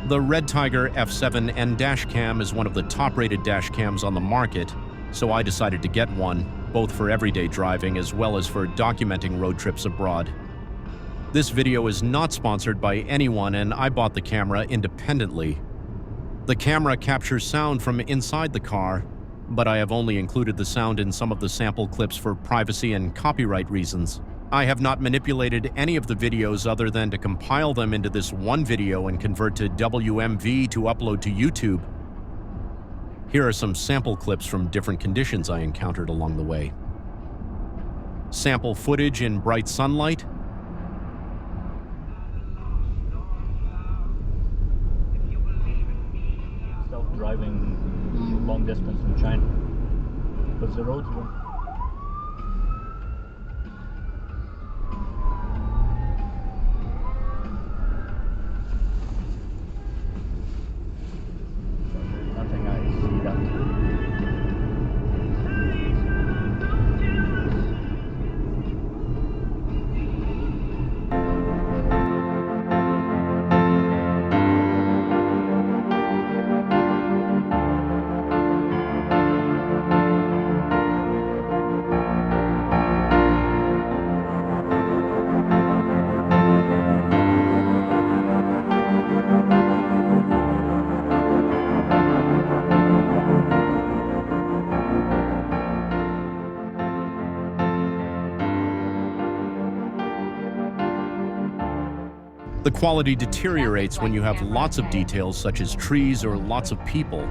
The RedTiger F7N Dashcam is one of the top-rated dashcams on the market, so I decided to get one, both for everyday driving as well as for documenting road trips abroad. This video is not sponsored by anyone, and I bought the camera independently. The camera captures sound from inside the car, but I have only included the sound in some of the sample clips for privacy and copyright reasons. I have not manipulated any of the videos other than to compile them into this one video and convert to WMV to upload to YouTube. Here are some sample clips from different conditions I encountered along the way. Sample footage in bright sunlight. Self-driving long distance in China because the roads were... Nothing I see that. The quality deteriorates when you have lots of details such as trees or lots of people.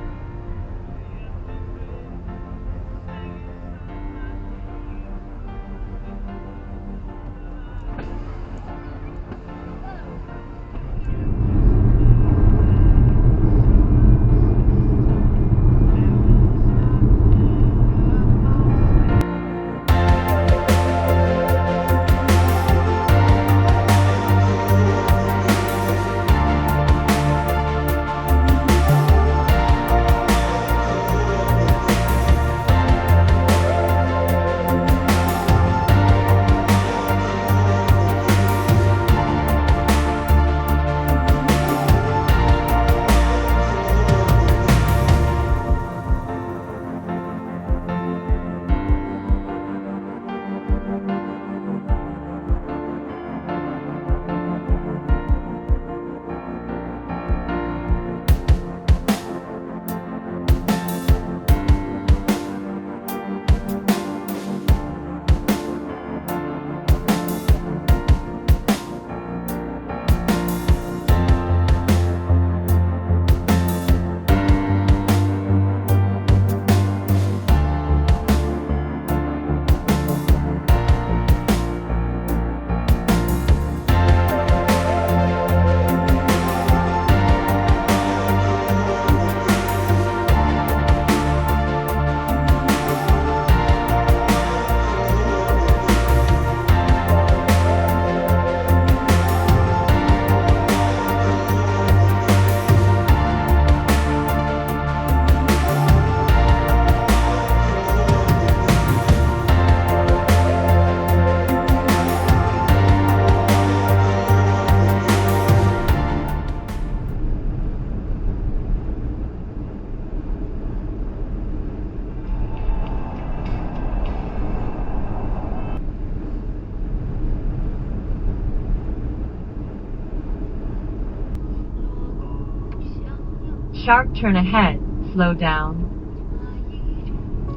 Sharp turn ahead, slow down.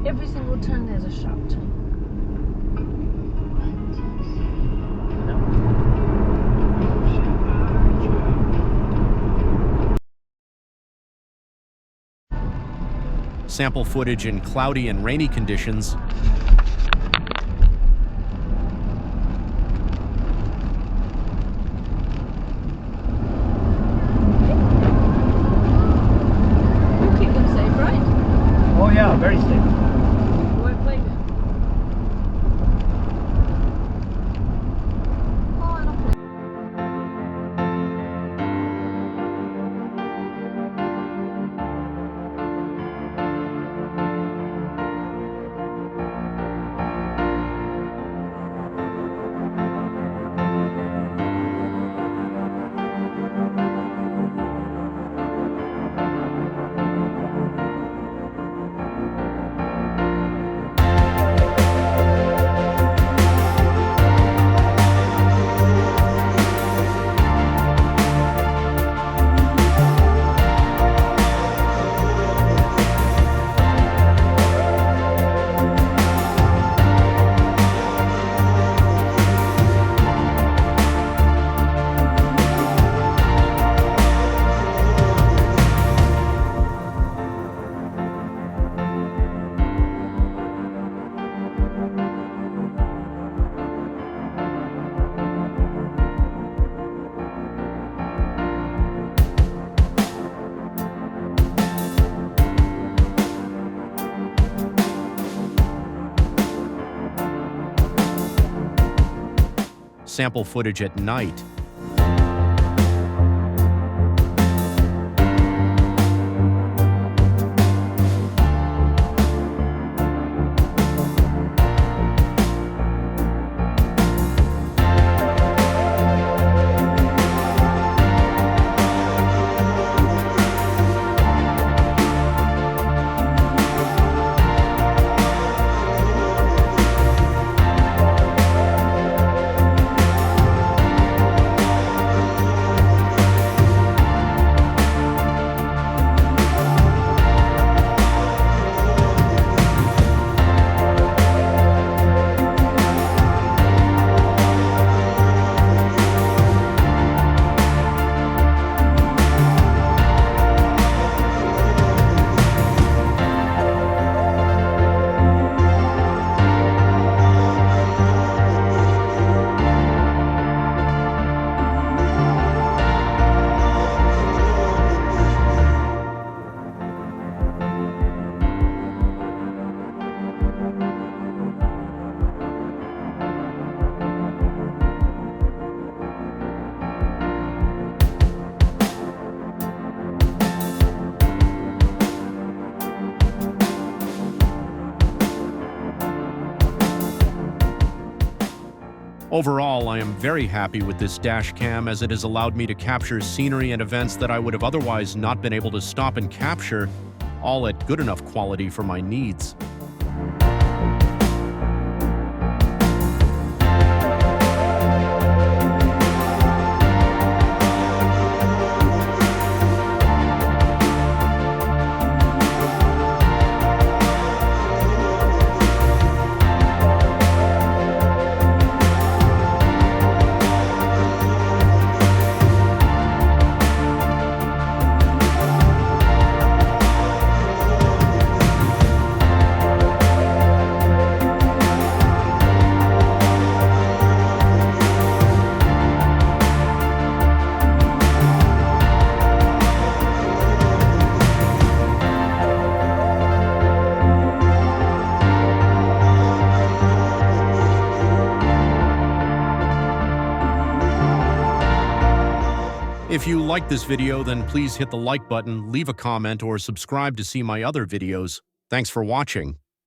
Every single turn there's a sharp turn. Sample footage in cloudy and rainy conditions. Oh yeah, very safe. You won't blame it. Oh, and I'll sample footage at night. Overall, I am very happy with this dash cam as it has allowed me to capture scenery and events that I would have otherwise not been able to stop and capture, all at good enough quality for my needs. If you like this video, then please hit the like button, leave a comment, or subscribe to see my other videos. Thanks for watching.